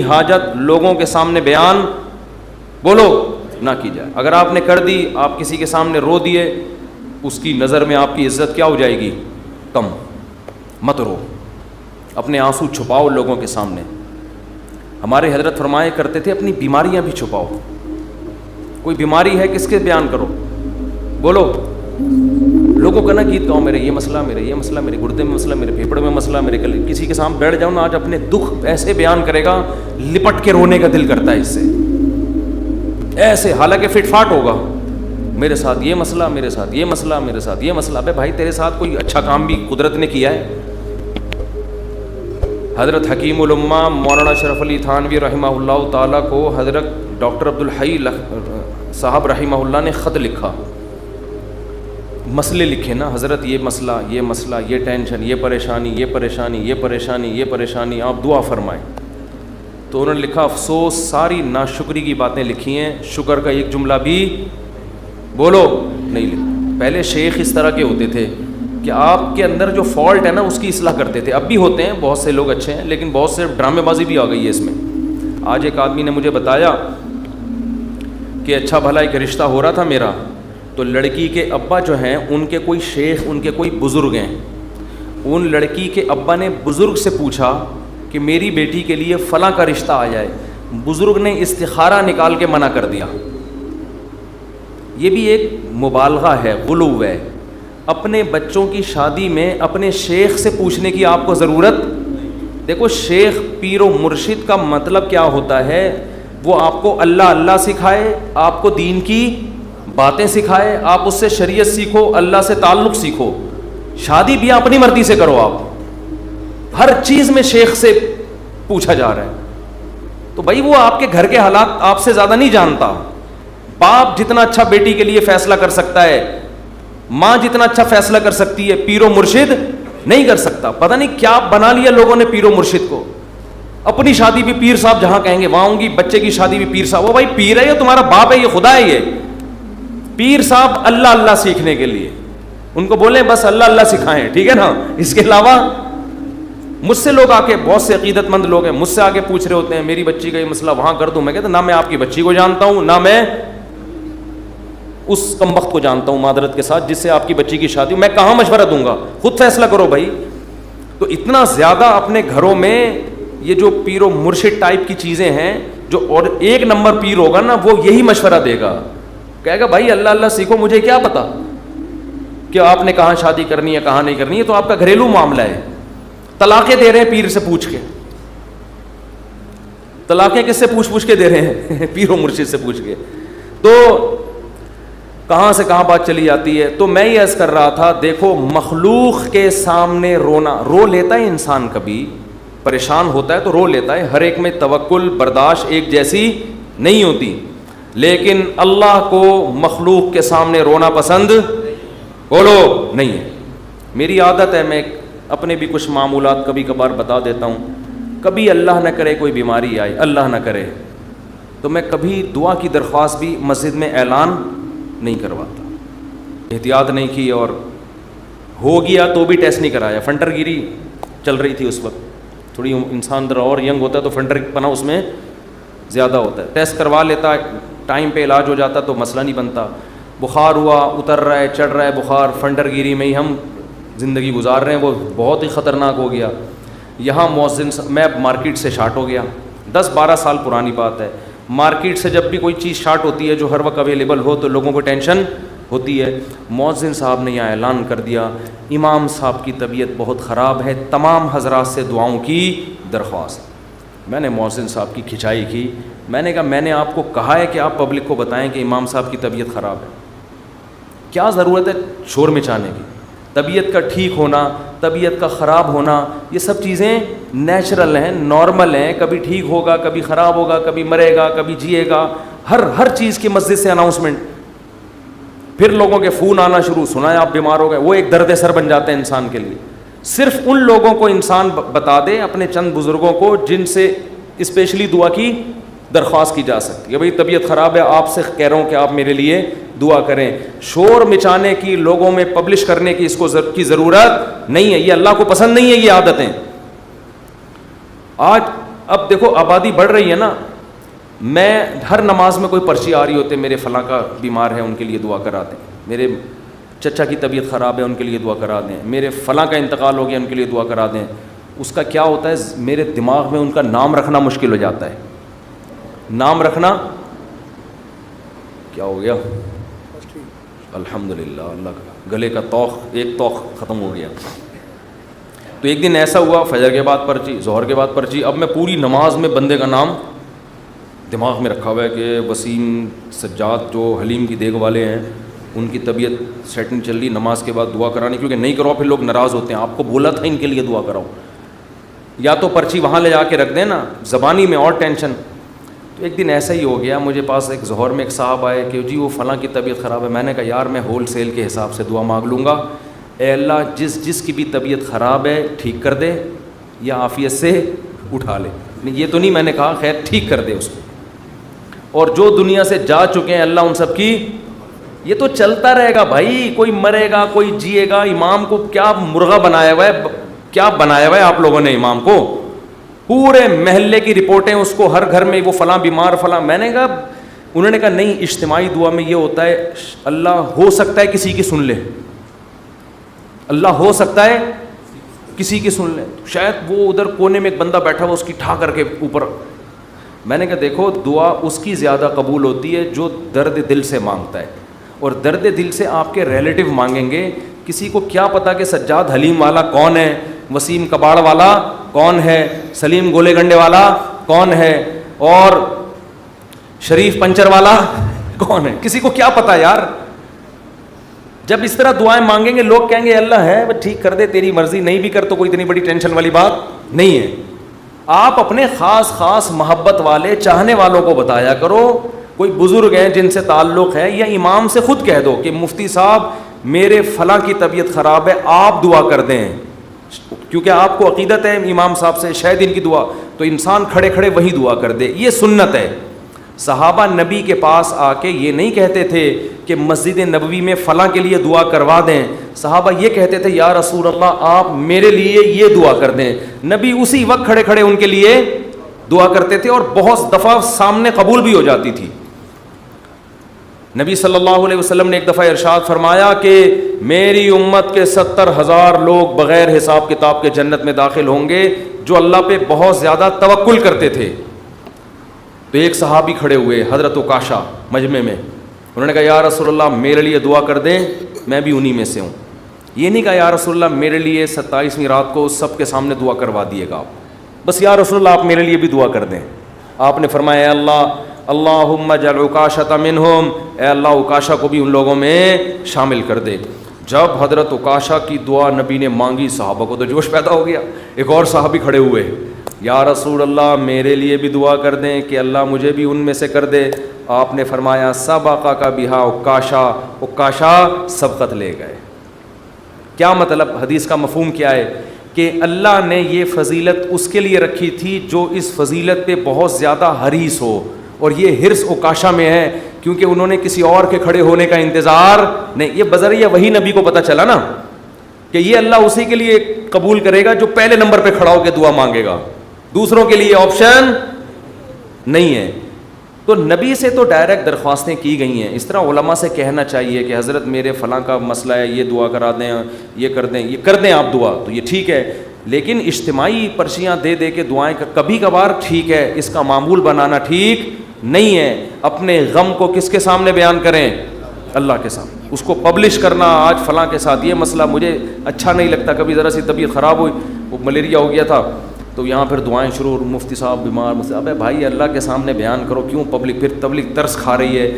حاجت لوگوں کے سامنے بیان بولو نہ کی جائے. اگر آپ نے کر دی, آپ کسی کے سامنے رو دیے, اس کی نظر میں آپ کی عزت کیا ہو جائے گی؟ کم. مت رو, اپنے آنسو چھپاؤ لوگوں کے سامنے. ہمارے حضرت فرمایا کرتے تھے اپنی بیماریاں بھی چھپاؤ. کوئی بیماری ہے کس کے بیان کرو, بولو. لوگوں کا نا گیت گاؤں, میرے یہ مسئلہ, میرے یہ مسئلہ, میرے گردے میں مسئلہ, میرے پھیپڑے میں مسئلہ, میرے گلے. کسی کے سامنے بیٹھ جاؤ نا آج, اپنے دکھ ایسے بیان کرے گا لپٹ کے رونے کا دل کرتا ہے اس سے, ایسے, حالانکہ فٹ فاٹ ہوگا. میرے ساتھ یہ مسئلہ, میرے ساتھ یہ مسئلہ, میرے ساتھ یہ مسئلہ. بے بھائی تیرے ساتھ کوئی اچھا کام بھی قدرت نے کیا ہے؟ حضرت حکیم الامہ مولانا اشرف علی تھانوی رحمہ اللہ تعالیٰ کو حضرت ڈاکٹر عبدالحی صاحب رحمہ اللہ نے خط لکھا, مسئلے لکھے نا, حضرت یہ مسئلہ, یہ مسئلہ, یہ ٹینشن, یہ پریشانی, یہ پریشانی, یہ پریشانی, یہ پریشانی, آپ دعا فرمائیں. تو انہوں نے لکھا, افسوس ساری ناشکری کی باتیں لکھی ہیں, شکر کا ایک جملہ بھی بولو نہیں لکھا. پہلے شیخ اس طرح کے ہوتے تھے کہ آپ کے اندر جو فالٹ ہے نا اس کی اصلاح کرتے تھے. اب بھی ہوتے ہیں, بہت سے لوگ اچھے ہیں, لیکن بہت سے ڈرامے بازی بھی آ گئی ہے اس میں. آج ایک آدمی نے مجھے بتایا کہ اچھا بھلا ایک رشتہ ہو رہا تھا میرا, تو لڑکی کے ابا جو ہیں ان کے کوئی شیخ, ان کے کوئی بزرگ ہیں. ان لڑکی کے ابا نے بزرگ سے پوچھا کہ میری بیٹی کے لیے فلاں کا رشتہ آ جائے. بزرگ نے استخارہ نکال کے منع کر دیا. یہ بھی ایک مبالغہ ہے, غلو ہے. اپنے بچوں کی شادی میں اپنے شیخ سے پوچھنے کی آپ کو ضرورت. دیکھو شیخ پیر و مرشد کا مطلب کیا ہوتا ہے, وہ آپ کو اللہ اللہ سکھائے, آپ کو دین کی باتیں سکھائے, آپ اس سے شریعت سیکھو, اللہ سے تعلق سیکھو. شادی بھی اپنی مرضی سے کرو. آپ ہر چیز میں شیخ سے پوچھا جا رہا ہے, تو بھائی وہ آپ کے گھر کے حالات آپ سے زیادہ نہیں جانتا. باپ جتنا اچھا بیٹی کے لیے فیصلہ کر سکتا ہے, ماں جتنا اچھا فیصلہ کر سکتی ہے, پیر و مرشد نہیں کر سکتا. پتہ نہیں کیا بنا لیا لوگوں نے پیر و مرشد کو. اپنی شادی بھی پیر صاحب جہاں کہیں گے وہاں ہوں گی, بچے کی شادی بھی پیر صاحب. وہ بھائی پیر ہے, یہ تمہارا باپ ہے, یہ خدا ہے. یہ پیر صاحب اللہ اللہ سیکھنے کے لیے, ان کو بولیں بس اللہ اللہ سکھائیں, ٹھیک ہے نا. اس کے علاوہ مجھ سے لوگ آ کے, بہت سے عقیدت مند لوگ ہیں, مجھ سے آ کے پوچھ رہے ہوتے ہیں میری بچی کا یہ مسئلہ وہاں کر دوں. میں کہتا نہ میں آپ کی بچی کو جانتا ہوں, نہ میں اس کمبخت کو جانتا ہوں معذرت کے ساتھ جس سے آپ کی بچی کی شادی. میں کہاں مشورہ دوں گا, خود فیصلہ کرو بھائی. تو اتنا زیادہ اپنے گھروں میں یہ جو پیر و مرشد ٹائپ کی چیزیں ہیں, جو اور ایک نمبر پیر ہوگا نا وہ یہی مشورہ دے گا, کہے گا بھائی اللہ اللہ سیکھو, مجھے کیا پتا کہ آپ نے کہاں شادی کرنی ہے کہاں نہیں کرنی ہے. تو آپ کا گھریلو معاملہ ہے. طلاقیں دے رہے ہیں پیر سے پوچھ کے. طلاقیں کس سے پوچھ کے دے رہے ہیں؟ پیر و مرشد سے پوچھ کے. تو کہاں سے کہاں بات چلی جاتی ہے. تو میں یہ عرض کر رہا تھا, دیکھو مخلوق کے سامنے رونا, رو لیتا ہے انسان, کبھی پریشان ہوتا ہے تو رو لیتا ہے. ہر ایک میں توکل برداشت ایک جیسی نہیں ہوتی, لیکن اللہ کو مخلوق کے سامنے رونا پسند بولو نہیں ہے. میری عادت ہے, میں اپنے بھی کچھ معمولات کبھی کبھار بتا دیتا ہوں. کبھی اللہ نہ کرے کوئی بیماری آئے, اللہ نہ کرے, تو میں کبھی دعا کی درخواست بھی مسجد میں اعلان نہیں کرواتا. احتیاط نہیں کی, اور ہو گیا تو بھی ٹیسٹ نہیں کرایا. فنٹر گیری چل رہی تھی اس وقت, تھوڑی انسان ذرا اور ینگ ہوتا ہے تو فنٹر پنا اس میں زیادہ ہوتا ہے. ٹیسٹ کروا لیتا, ٹائم پہ علاج ہو جاتا تو مسئلہ نہیں بنتا. بخار ہوا, اتر رہا ہے, چڑھ رہا ہے بخار, فنٹر گیری میں ہی ہم زندگی گزار رہے ہیں, وہ بہت ہی خطرناک ہو گیا. یہاں مؤذن, میں مارکیٹ سے شارٹ ہو گیا, 10-12 سال پرانی بات ہے. مارکیٹ سے جب بھی کوئی چیز شارٹ ہوتی ہے جو ہر وقت اویلیبل ہو تو لوگوں کو ٹینشن ہوتی ہے. مؤذن صاحب نے یہاں اعلان کر دیا, امام صاحب کی طبیعت بہت خراب ہے, تمام حضرات سے دعاؤں کی درخواست. میں نے مؤذن صاحب کی کھنچائی کی. میں نے کہا میں نے آپ کو کہا ہے کہ آپ پبلک کو بتائیں کہ امام صاحب کی طبیعت خراب ہے, کیا ضرورت ہے شور مچانے کی. طبیعت کا ٹھیک ہونا, طبیعت کا خراب ہونا, یہ سب چیزیں نیچرل ہیں, نارمل ہیں. کبھی ٹھیک ہوگا, کبھی خراب ہوگا, کبھی مرے گا, کبھی جیے گا. ہر چیز کی مسجد سے اناؤنسمنٹ. پھر لوگوں کے فون آنا شروع, سنا ہے آپ بیمار ہو گئے. وہ ایک درد سر بن جاتے ہیں انسان کے لیے. صرف ان لوگوں کو انسان بتا دے, اپنے چند بزرگوں کو جن سے اسپیشلی دعا کی درخواست کی جا سکتی ہے. بھئی طبیعت خراب ہے, آپ سے کہہ رہا ہوں کہ آپ میرے لیے دعا کریں. شور مچانے کی, لوگوں میں پبلش کرنے کی اس کو کی ضرورت نہیں ہے. یہ اللہ کو پسند نہیں ہے یہ عادتیں. آج اب دیکھو آبادی بڑھ رہی ہے نا, میں ہر نماز میں کوئی پرچی آ رہی ہوتے میرے فلاں کا بیمار ہے ان کے لیے دعا کرا دیں, میرے چچا کی طبیعت خراب ہے ان کے لیے دعا کرا دیں, میرے فلاں کا انتقال ہو گیا ان کے لیے دعا کرا دیں. اس کا کیا ہوتا ہے, میرے دماغ میں ان کا نام رکھنا مشکل ہو جاتا ہے. نام رکھنا کیا ہو گیا, الحمدللہ اللہ کا گلے کا توخ, ایک توخ ختم ہو گیا. تو ایک دن ایسا ہوا, فجر کے بعد پرچی, ظہر کے بعد پرچی. اب میں پوری نماز میں بندے کا نام دماغ میں رکھا ہوا ہے کہ وسیم سجاد جو حلیم کی دیگ والے ہیں ان کی طبیعت سیٹنگ چل رہی, نماز کے بعد دعا کرانی, کیونکہ نہیں کرو پھر لوگ ناراض ہوتے ہیں, آپ کو بولا تھا ان کے لیے دعا کراؤ. یا تو پرچی وہاں لے جا کے رکھ دیں نا, زبانی میں اور ٹینشن. تو ایک دن ایسا ہی ہو گیا, مجھے پاس ایک ظہر میں ایک صاحب آئے کہ جی وہ فلاں کی طبیعت خراب ہے. میں نے کہا یار میں ہول سیل کے حساب سے دعا مانگ لوں گا, اے اللہ جس کی بھی طبیعت خراب ہے ٹھیک کر دے یا عافیت سے اٹھا لے. یہ تو نہیں میں نے کہا خیر ٹھیک کر دے اس کو, اور جو دنیا سے جا چکے ہیں اللہ ان سب کی, یہ تو چلتا رہے گا بھائی, کوئی مرے گا کوئی جیے گا. امام کو کیا مرغا بنایا ہوا ہے, کیا بنایا ہوا ہے آپ لوگوں نے امام کو, پورے محلے کی رپورٹیں اس کو, ہر گھر میں وہ فلاں بیمار فلاں. میں نے کہا, انہوں نے کہا نہیں اجتماعی دعا میں یہ ہوتا ہے اللہ ہو سکتا ہے کسی کی سن لے, اللہ ہو سکتا ہے کسی کی سن لے. شاید وہ ادھر کونے میں ایک بندہ بیٹھا ہوا اس کی ٹھا کر کے اوپر. میں نے کہا دیکھو دعا اس کی زیادہ قبول ہوتی ہے جو درد دل سے مانگتا ہے, اور درد دل سے آپ کے ریلیٹو مانگیں گے. کسی کو کیا پتا کہ سجاد حلیم والا کون ہے, وسیم کباڑ والا کون ہے, سلیم گولے گنڈے والا کون ہے, اور شریف پنچر والا کون ہے, کسی کو کیا پتا یار. جب اس طرح دعائیں مانگیں گے لوگ کہیں گے اللہ ہے بس ٹھیک کر دے, تیری مرضی, نہیں بھی کر تو کوئی اتنی بڑی ٹینشن والی بات نہیں ہے. آپ اپنے خاص محبت والے چاہنے والوں کو بتایا کرو, کوئی بزرگ ہیں جن سے تعلق ہے, یا امام سے خود کہہ دو کہ مفتی صاحب میرے فلاں کی طبیعت خراب ہے آپ دعا کر دیں, کیونکہ آپ کو عقیدت ہے امام صاحب سے شاید ان کی دعا, تو انسان کھڑے کھڑے وہی دعا کر دے, یہ سنت ہے. صحابہ نبی کے پاس آ کے یہ نہیں کہتے تھے کہ مسجد نبوی میں فلاں کے لیے دعا کروا دیں, صحابہ یہ کہتے تھے یا رسول اللہ آپ میرے لیے یہ دعا کر دیں. نبی اسی وقت کھڑے کھڑے ان کے لیے دعا کرتے تھے, اور بہت دفعہ سامنے قبول بھی ہو جاتی تھی. نبی صلی اللہ علیہ وسلم نے ایک دفعہ ارشاد فرمایا کہ میری امت کے 70,000 لوگ بغیر حساب کتاب کے جنت میں داخل ہوں گے جو اللہ پہ بہت زیادہ توکل کرتے تھے. تو ایک صحابی کھڑے ہوئے حضرت عکاشہ مجمع میں, انہوں نے کہا یا رسول اللہ میرے لیے دعا کر دیں, میں بھی انہی میں سے ہوں. یہ نہیں کہا یا رسول اللہ میرے لیے 27ویں رات کو سب کے سامنے دعا کروا دیے گا آپ, بس یا رسول اللہ آپ میرے لیے بھی دعا کر دیں. آپ نے فرمایا اے اللہ اللہم اجعل عکاشۃ منہم, اے اللہ عکاشہ کو بھی ان لوگوں میں شامل کر دے. جب حضرت عکاشہ کی دعا نبی نے مانگی صحابہ کو تو جوش پیدا ہو گیا. ایک اور صحابی کھڑے ہوئے, یا رسول اللہ میرے لیے بھی دعا کر دیں کہ اللہ مجھے بھی ان میں سے کر دے. آپ نے فرمایا سبقک بہا عکاشہ, عکاشہ سبقت لے گئے. کیا مطلب, حدیث کا مفہوم کیا ہے کہ اللہ نے یہ فضیلت اس کے لیے رکھی تھی جو اس فضیلت پہ بہت زیادہ حریص ہو, اور یہ حرص عکاشہ میں ہے کیونکہ انہوں نے کسی اور کے کھڑے ہونے کا انتظار نہیں. یہ بذریعہ وہی نبی کو پتہ چلا نا کہ یہ اللہ اسی کے لیے قبول کرے گا جو پہلے نمبر پہ کھڑا ہو کے دعا مانگے گا, دوسروں کے لیے آپشن نہیں ہے. تو نبی سے تو ڈائریکٹ درخواستیں کی گئی ہیں. اس طرح علماء سے کہنا چاہیے کہ حضرت میرے فلاں کا مسئلہ ہے, یہ دعا کرا دیں, یہ کر دیں, یہ کر دیں آپ دعا, تو یہ ٹھیک ہے. لیکن اجتماعی پرچیاں دے دے کے دعائیں کبھی کبھار ٹھیک ہے, اس کا معمول بنانا ٹھیک نہیں ہے. اپنے غم کو کس کے سامنے بیان کریں, اللہ کے سامنے. اس کو پبلش کرنا آج فلاں کے ساتھ یہ مسئلہ مجھے اچھا نہیں لگتا, کبھی ذرا سی طبیعت خراب ہوئی, وہ ملیریا ہو گیا تھا, تو یہاں پھر دعائیں شروع, مفتی صاحب بیمار, ابے بھائی اللہ کے سامنے بیان کرو, کیوں پبلک, پھر تبلیغ ترس کھا رہی ہے.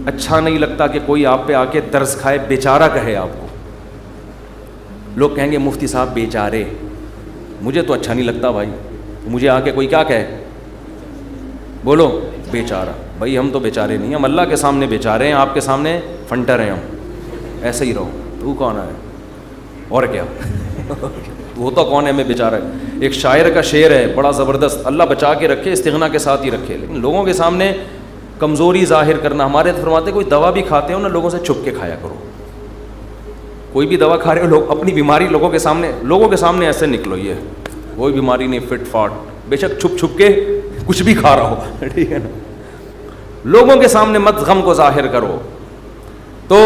اچھا نہیں لگتا کہ کوئی آپ پہ آ کے ترس کھائے, بیچارہ کہے آپ کو. لوگ کہیں گے مفتی صاحب بیچارے, مجھے تو اچھا نہیں لگتا بھائی, مجھے آ کے کوئی کیا کہے, بولو بیچارہ. بھائی ہم تو بیچارے نہیں, ہم اللہ کے سامنے بیچارے ہیں, آپ کے سامنے فنٹر ہیں, ہم ایسے ہی رہو. تو کون ہے اور کیا وہ تو کون ہے, میں بیچارہ. ایک شاعر کا شعر ہے بڑا زبردست, اللہ بچا کے رکھے, استغنا کے ساتھ ہی رکھے, لیکن لوگوں کے سامنے کمزوری ظاہر کرنا. ہمارے فرماتے کوئی دوا بھی کھاتے ہو نا لوگوں سے چھپ کے کھایا کرو. کوئی بھی دوا کھا رہے ہو, لوگ اپنی بیماری لوگوں کے سامنے ایسے نکلو, یہ کوئی بیماری نہیں, فٹ فاٹ بے شک چھپ چھپ کے کچھ بھی کھا رہا ہو, ٹھیک ہے نا, لوگوں کے سامنے مت غم کو ظاہر کرو. تو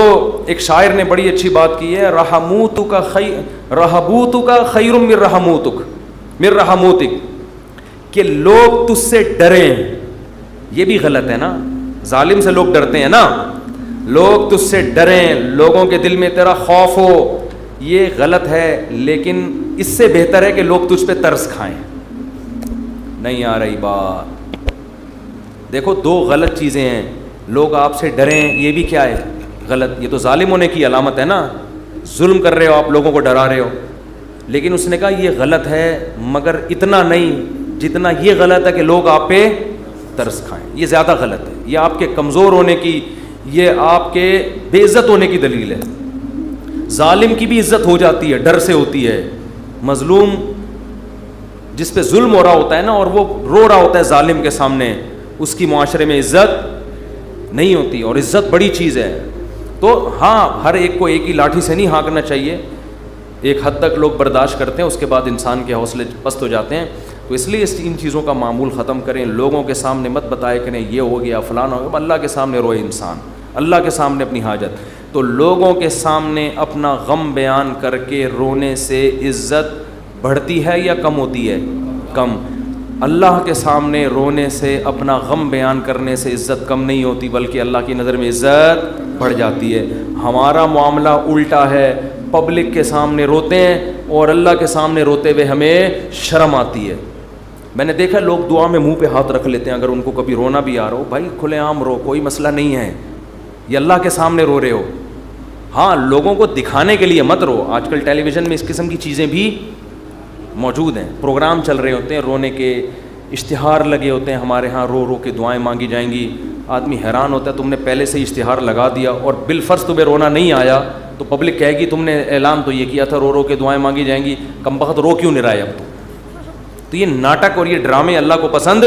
ایک شاعر نے بڑی اچھی بات کی ہے, رہبوتک خیر من رحموتک, کہ لوگ تجھ سے ڈریں. یہ بھی غلط ہے نا, ظالم سے لوگ ڈرتے ہیں نا, لوگ تجھ سے ڈریں, لوگوں کے دل میں تیرا خوف ہو, یہ غلط ہے. لیکن اس سے بہتر ہے کہ لوگ تجھ پہ ترس کھائیں. نہیں آ رہی بات؟ دیکھو دو غلط چیزیں ہیں, لوگ آپ سے ڈریں, یہ بھی کیا ہے؟ غلط. یہ تو ظالم ہونے کی علامت ہے نا, ظلم کر رہے ہو آپ, لوگوں کو ڈرا رہے ہو. لیکن اس نے کہا یہ غلط ہے, مگر اتنا نہیں جتنا یہ غلط ہے کہ لوگ آپ پہ ترس کھائیں. یہ زیادہ غلط ہے, یہ آپ کے کمزور ہونے کی, یہ آپ کے بے عزت ہونے کی دلیل ہے. ظالم کی بھی عزت ہو جاتی ہے, ڈر سے ہوتی ہے. مظلوم جس پہ ظلم ہو رہا ہوتا ہے نا, اور وہ رو رہا ہوتا ہے ظالم کے سامنے, اس کی معاشرے میں عزت نہیں ہوتی, اور عزت بڑی چیز ہے. تو ہاں, ہر ایک کو ایک ہی لاٹھی سے نہیں ہانکنا چاہیے, ایک حد تک لوگ برداشت کرتے ہیں, اس کے بعد انسان کے حوصلے پست ہو جاتے ہیں. تو اس لیے ان چیزوں کا معمول ختم کریں. لوگوں کے سامنے مت بتائے کریں یہ ہو گیا فلانا ہو گیا, اللہ کے سامنے روئے انسان, اللہ کے سامنے اپنی حاجت. تو لوگوں کے سامنے اپنا غم بیان کر کے رونے سے عزت بڑھتی ہے یا کم ہوتی ہے؟ کم. اللہ کے سامنے رونے سے, اپنا غم بیان کرنے سے عزت کم نہیں ہوتی, بلکہ اللہ کی نظر میں عزت بڑھ جاتی ہے. ہمارا معاملہ الٹا ہے, پبلک کے سامنے روتے ہیں اور اللہ کے سامنے روتے ہوئے ہمیں شرم آتی ہے. میں نے دیکھا لوگ دعا میں منہ پہ ہاتھ رکھ لیتے ہیں اگر ان کو کبھی رونا بھی آ رہا ہو. بھائی کھلے عام رو, کوئی مسئلہ نہیں ہے, یہ اللہ کے سامنے رو رہے ہو. ہاں لوگوں کو دکھانے کے لیے مت رو. آج کل ٹیلی ویژن میں اس قسم کی چیزیں بھی موجود ہیں, پروگرام چل رہے ہوتے ہیں رونے کے, اشتہار لگے ہوتے ہیں ہمارے ہاں, رو رو کے دعائیں مانگی جائیں گی. آدمی حیران ہوتا ہے, تم نے پہلے سے ہی اشتہار لگا دیا اور بالفرض تمہیں رونا نہیں آیا تو پبلک کہے گی تم نے اعلان تو یہ کیا تھا رو رو کے دعائیں مانگی جائیں گی, کم بخت رو کیوں نہیں رہا ہے اب تو یہ ناٹک اور یہ ڈرامے اللہ کو پسند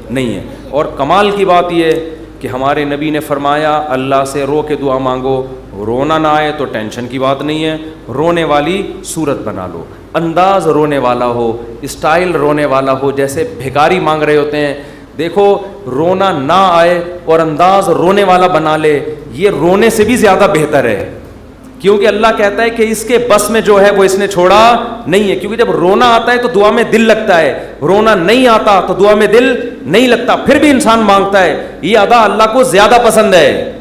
نہیں ہے. اور کمال کی بات یہ ہے کہ ہمارے نبی نے فرمایا اللہ سے رو کے دعا مانگو, رونا نہ آئے تو ٹینشن کی بات نہیں ہے, رونے والی صورت بنا لو, انداز رونے والا ہو, اسٹائل رونے والا ہو, جیسے بھکاری مانگ رہے ہوتے ہیں. دیکھو رونا نہ آئے اور انداز رونے والا بنا لے, یہ رونے سے بھی زیادہ بہتر ہے, کیونکہ اللہ کہتا ہے کہ اس کے بس میں جو ہے وہ اس نے چھوڑا نہیں ہے. کیونکہ جب رونا آتا ہے تو دعا میں دل لگتا ہے, رونا نہیں آتا تو دعا میں دل نہیں لگتا, پھر بھی انسان مانگتا ہے. یہ ادا اللہ کو زیادہ پسند ہے.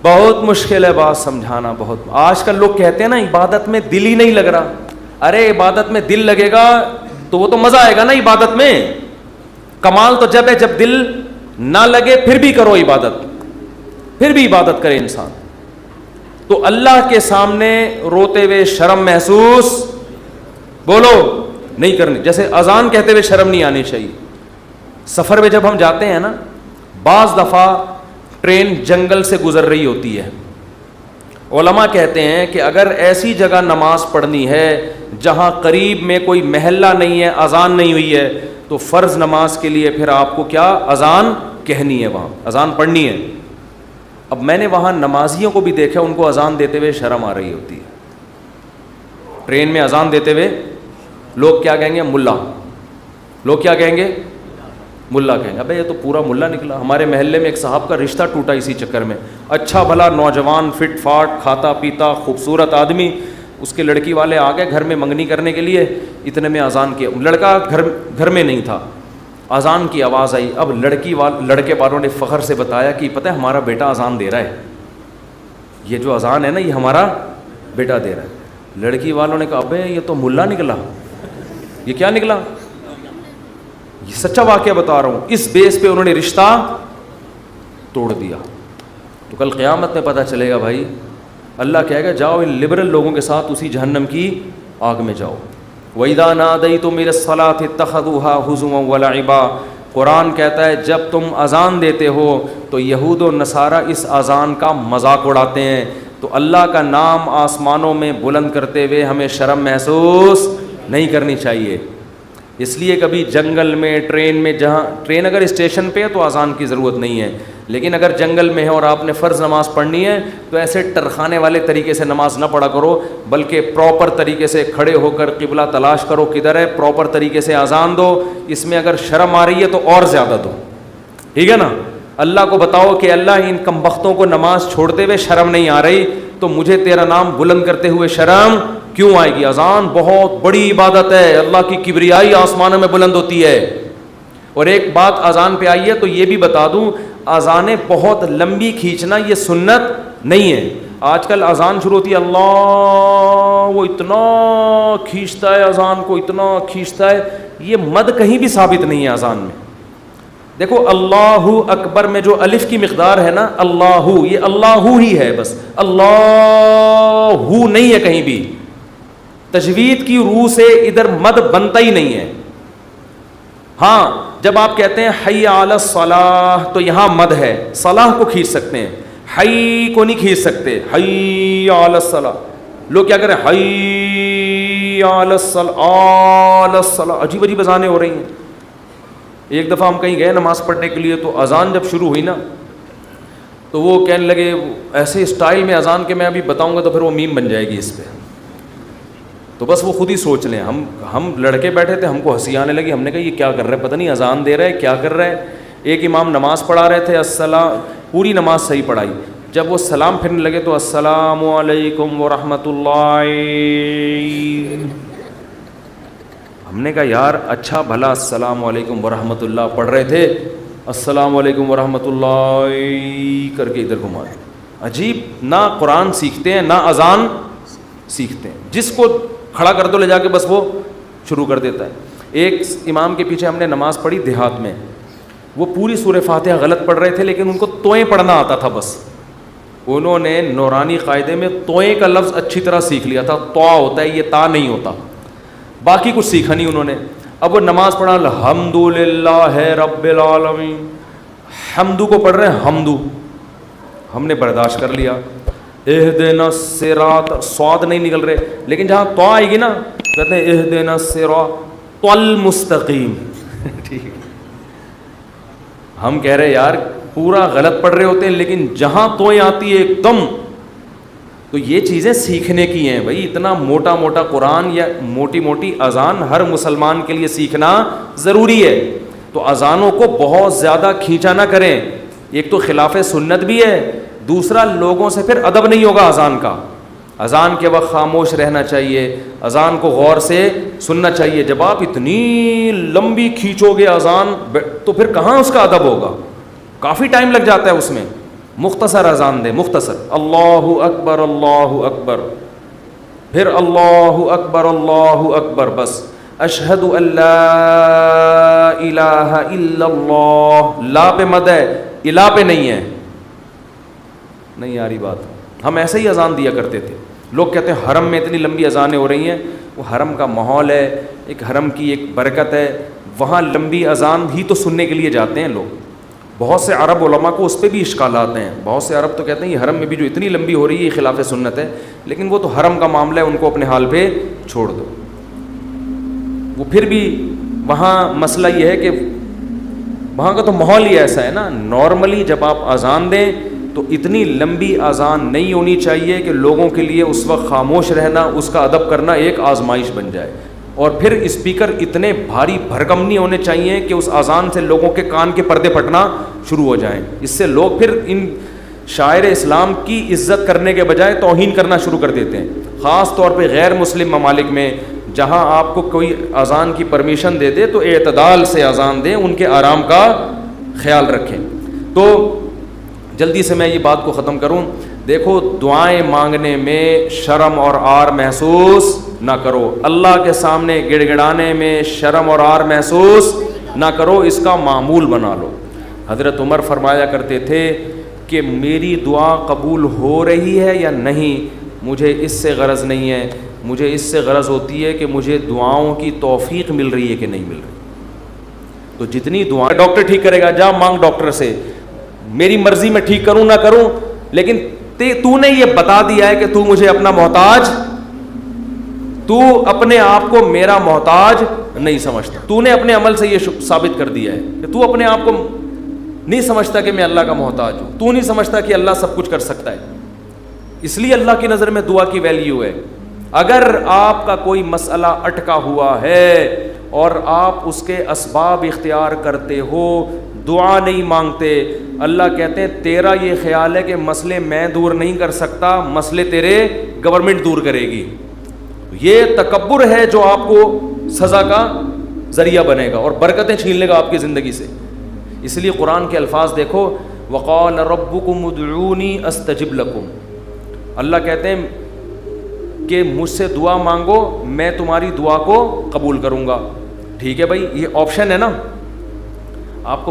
بہت مشکل ہے بات سمجھانا, بہت. آج کل لوگ کہتے ہیں نا عبادت میں دل ہی نہیں لگ رہا. ارے عبادت میں دل لگے گا تو وہ تو مزہ آئے گا نا عبادت میں. کمال تو جب ہے جب دل نہ لگے پھر بھی کرو عبادت, پھر بھی عبادت کرے انسان. تو اللہ کے سامنے روتے ہوئے شرم محسوس بولو نہیں کرنی. جیسے اذان کہتے ہوئے شرم نہیں آنی چاہیے. سفر میں جب ہم جاتے ہیں نا, بعض دفعہ ٹرین جنگل سے گزر رہی ہوتی ہے. علماء کہتے ہیں کہ اگر ایسی جگہ نماز پڑھنی ہے جہاں قریب میں کوئی محلہ نہیں ہے, اذان نہیں ہوئی ہے, تو فرض نماز کے لیے پھر آپ کو کیا اذان کہنی ہے, وہاں اذان پڑھنی ہے. اب میں نے وہاں نمازیوں کو بھی دیکھا, ان کو اذان دیتے ہوئے شرم آ رہی ہوتی ہے. ٹرین میں اذان دیتے ہوئے لوگ کیا کہیں گے؟ ملا. لوگ کیا کہیں گے؟ ملا کہیں گے. ابے یہ تو پورا ملا نکلا. ہمارے محلے میں ایک صاحب کا رشتہ ٹوٹا اسی چکر میں. اچھا بھلا نوجوان, فٹ فاٹ, کھاتا پیتا, خوبصورت آدمی. اس کے لڑکی والے آ گئے گھر میں منگنی کرنے کے لیے, اتنے میں اذان کیا. لڑکا گھر میں نہیں تھا, اذان کی آواز آئی. اب لڑکے والوں نے فخر سے بتایا کہ پتہ ہے ہمارا بیٹا اذان دے رہا ہے, یہ جو اذان ہے نا یہ ہمارا بیٹا دے رہا ہے. لڑکی والوں نے کہا ابے یہ تو ملا نکلا. یہ کیا نکلا؟ یہ سچا واقعہ بتا رہا ہوں. اس بیس پہ انہوں نے رشتہ توڑ دیا. تو کل قیامت میں پتہ چلے گا بھائی. اللہ کہے گا جاؤ ان لبرل لوگوں کے ساتھ اسی جہنم کی آگ میں جاؤ. وَإِذَا نَادَيْتُمْ إِلَى الصَّلَاةِ اتَّخَذُوهَا هُزُوًا وَلَعِبًا. قرآن کہتا ہے جب تم اذان دیتے ہو تو یہود و نصارہ اس اذان کا مذاق اڑاتے ہیں. تو اللہ کا نام آسمانوں میں بلند کرتے ہوئے ہمیں شرم محسوس نہیں کرنی چاہیے. اس لیے کبھی جنگل میں، ٹرین میں، جہاں ٹرین اگر اسٹیشن پہ ہے تو اذان کی ضرورت نہیں ہے، لیکن اگر جنگل میں ہے اور آپ نے فرض نماز پڑھنی ہے تو ایسے ٹرخانے والے طریقے سے نماز نہ پڑھا کرو، بلکہ پراپر طریقے سے کھڑے ہو کر قبلہ تلاش کرو کدھر ہے، پراپر طریقے سے اذان دو. اس میں اگر شرم آ رہی ہے تو اور زیادہ دو، ٹھیک ہے نا. اللہ کو بتاؤ کہ اللہ ان کمبختوں کو نماز چھوڑتے ہوئے شرم نہیں آ رہی تو مجھے تیرا نام بلند کرتے ہوئے شرم کیوں آئے گی. اذان بہت بڑی عبادت ہے، اللہ کی کبریائی آسمانوں میں بلند ہوتی ہے. اور ایک بات اذان پہ آئی ہے تو یہ بھی بتا دوں، اذانیں بہت لمبی کھینچنا یہ سنت نہیں ہے. آج کل اذان شروع ہوتی ہے، اللہ، وہ اتنا کھینچتا ہے اذان کو، اتنا کھینچتا ہے. یہ مد کہیں بھی ثابت نہیں ہے اذان میں. دیکھو اللہ اکبر میں جو الف کی مقدار ہے نا، اللہ، یہ اللہ ہی ہے بس، اللہ نہیں ہے کہیں بھی. تجوید کی روح سے ادھر مد بنتا ہی نہیں ہے. ہاں جب آپ کہتے ہیں حی علی الصلاح تو یہاں مد ہے، صلاح کو کھینچ سکتے ہیں، حی کو نہیں کھینچ سکتے. حی علی الصلاح، لوگ کیا کریں، حی علی الصلاح، عجیب عجیب اذانیں ہو رہی ہیں. ایک دفعہ ہم کہیں گئے نماز پڑھنے کے لیے تو اذان جب شروع ہوئی نا تو وہ کہنے لگے ایسے اسٹائل میں اذان کے، میں ابھی بتاؤں گا تو پھر وہ میم بن جائے گی اس پہ. تو بس وہ خود ہی سوچ لیں. ہم لڑکے بیٹھے تھے، ہم کو ہنسی آنے لگی. ہم نے کہا یہ کیا کر رہا ہے، پتہ نہیں اذان دے رہا ہے کیا کر رہا ہے. ایک امام نماز پڑھا رہے تھے، السلام، پوری نماز صحیح پڑھائی. جب وہ سلام پھرنے لگے تو السلام علیکم ورحمۃ اللہ. ہم نے کہا یار اچھا بھلا السلام علیکم ورحمۃ اللہ پڑھ رہے تھے، السلام علیکم ورحمۃ اللہ کر کے ادھر گھما. عجیب، نہ قرآن سیکھتے ہیں نہ اذان سیکھتے ہیں. جس کو کھڑا کر دو لے جا کے بس وہ شروع کر دیتا ہے. ایک امام کے پیچھے ہم نے نماز پڑھی دیہات میں، وہ پوری سورہ فاتحہ غلط پڑھ رہے تھے لیکن ان کو توئیں پڑھنا آتا تھا. بس انہوں نے نورانی قاعدے میں توئیں کا لفظ اچھی طرح سیکھ لیا تھا. تو ہوتا ہے، یہ تا نہیں ہوتا. باقی کچھ سیکھا نہیں انہوں نے. اب وہ نماز پڑھا الحمدللہ رب العالمین، حمدو کو پڑھ رہے ہیں حمدو. ہم نے برداشت کر لیا. اہدنا الصراط، صاد نہیں نکل رہے، لیکن جہاں تو آئے گی نا کہتے ہیں اہدنا الصراط المستقیم. ٹھیک، ہم کہہ رہے یار پورا غلط پڑھ رہے ہوتے ہیں لیکن جہاں توئیں آتی ہے ایک دم. تو یہ چیزیں سیکھنے کی ہیں بھائی. اتنا موٹا موٹا قرآن یا موٹی موٹی اذان ہر مسلمان کے لیے سیکھنا ضروری ہے. تو اذانوں کو بہت زیادہ کھینچا نہ کریں. ایک تو خلاف سنت بھی ہے، دوسرا لوگوں سے پھر ادب نہیں ہوگا اذان کا. اذان کے وقت خاموش رہنا چاہیے، اذان کو غور سے سننا چاہیے. جب آپ اتنی لمبی کھینچو گے اذان تو پھر کہاں اس کا ادب ہوگا، کافی ٹائم لگ جاتا ہے اس میں. مختصر اذان دے، مختصر، اللہ اکبر اللہ اکبر، پھر اللہ اکبر اللہ اکبر، بس اشہد ان لا الہ الا اللہ. لا پہ مد ہے، الہ پہ نہیں ہے. نہیں آ رہی بات. ہم ایسے ہی اذان دیا کرتے تھے. لوگ کہتے ہیں حرم میں اتنی لمبی اذانیں ہو رہی ہیں. وہ حرم کا ماحول ہے، ایک حرم کی ایک برکت ہے، وہاں لمبی اذان ہی تو سننے کے لیے جاتے ہیں لوگ. بہت سے عرب علماء کو اس پہ بھی اشکالات ہیں. بہت سے عرب تو کہتے ہیں یہ حرم میں بھی جو اتنی لمبی ہو رہی ہے یہ خلاف سنت ہے، لیکن وہ تو حرم کا معاملہ ہے، ان کو اپنے حال پہ چھوڑ دو. وہ پھر بھی وہاں مسئلہ یہ ہے کہ وہاں کا تو ماحول ہی ایسا ہے نا. نارملی جب آپ اذان دیں تو اتنی لمبی اذان نہیں ہونی چاہیے کہ لوگوں کے لیے اس وقت خاموش رہنا، اس کا ادب کرنا ایک آزمائش بن جائے. اور پھر اسپیکر اتنے بھاری بھرکم نہیں ہونے چاہیے کہ اس اذان سے لوگوں کے کان کے پردے پھٹنا شروع ہو جائیں. اس سے لوگ پھر ان شاعر اسلام کی عزت کرنے کے بجائے توہین کرنا شروع کر دیتے ہیں. خاص طور پہ غیر مسلم ممالک میں جہاں آپ کو کوئی اذان کی پرمیشن دے دے تو اعتدال سے اذان دیں، ان کے آرام کا خیال رکھیں. تو جلدی سے میں یہ بات کو ختم کروں. دیکھو دعائیں مانگنے میں شرم اور عار محسوس نہ کرو. اللہ کے سامنے گڑ گڑانے میں شرم اور عار محسوس نہ کرو، اس کا معمول بنا لو. حضرت عمر فرمایا کرتے تھے کہ میری دعا قبول ہو رہی ہے یا نہیں مجھے اس سے غرض نہیں ہے، مجھے اس سے غرض ہوتی ہے کہ مجھے دعاؤں کی توفیق مل رہی ہے کہ نہیں مل رہی. تو جتنی دعائیں ڈاکٹر ٹھیک کرے گا، جا مانگ ڈاکٹر سے، میری مرضی میں ٹھیک کروں نہ کروں، لیکن تو نے یہ بتا دیا ہے کہ تو مجھے اپنا محتاج، تو اپنے آپ کو میرا محتاج نہیں سمجھتا. تو نے اپنے عمل سے یہ ثابت کر دیا ہے کہ تو اپنے آپ کو نہیں سمجھتا کہ میں اللہ کا محتاج ہوں. تو نہیں سمجھتا کہ اللہ سب کچھ کر سکتا ہے. اس لیے اللہ کی نظر میں دعا کی ویلیو ہے. اگر آپ کا کوئی مسئلہ اٹکا ہوا ہے اور آپ اس کے اسباب اختیار کرتے ہو, دعا نہیں مانگتے, اللہ کہتے ہیں تیرا یہ خیال ہے کہ مسئلے میں دور نہیں کر سکتا, مسئلے تیرے گورنمنٹ دور کرے گی. یہ تکبر ہے جو آپ کو سزا کا ذریعہ بنے گا اور برکتیں چھین لے گا آپ کی زندگی سے. اس لیے قرآن کے الفاظ دیکھو, وقال ربکم ادعونی استجب لکم. اللہ کہتے ہیں کہ مجھ سے دعا مانگو, میں تمہاری دعا کو قبول کروں گا. ٹھیک ہے بھائی, یہ آپشن ہے نا. آپ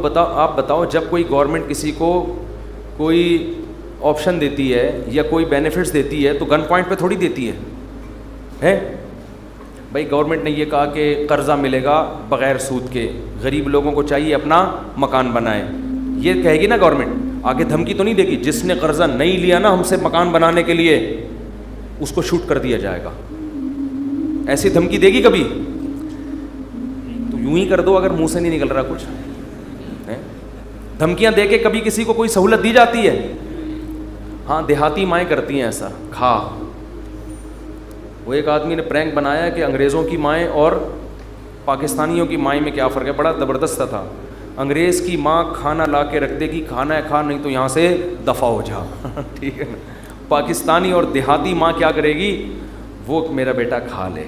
بتاؤ جب کوئی گورنمنٹ کسی کو کوئی آپشن دیتی ہے یا کوئی بینیفٹس دیتی ہے تو گن پوائنٹ پہ تھوڑی دیتی ہے. بھائی گورنمنٹ نے یہ کہا کہ قرضہ ملے گا بغیر سود کے, غریب لوگوں کو چاہیے اپنا مکان بنائے, یہ کہے گی نا گورنمنٹ. آگے دھمکی تو نہیں دے گی, جس نے قرضہ نہیں لیا نا ہم سے مکان بنانے کے لیے اس کو شوٹ کر دیا جائے گا. ایسی دھمکی دے گی کبھی؟ تو یوں ہی کر دو اگر منہ سے نہیں نکل رہا کچھ. دھمکیاں دے کے کبھی کسی کو کوئی سہولت دی جاتی ہے؟ ہاں دیہاتی مائیں کرتی ہیں ایسا. کھا, وہ ایک آدمی نے پرینک بنایا کہ انگریزوں کی مائیں اور پاکستانیوں کی مائیں میں کیا فرق ہے. بڑا زبردست تھا. انگریز کی ماں کھانا لا کے رکھ دے گی, کھانا ہے کھا, نہیں تو یہاں سے دفع ہو جا. ٹھیک ہے نا. پاکستانی اور دیہاتی ماں کیا کرے گی, وہ میرا بیٹا کھا لے,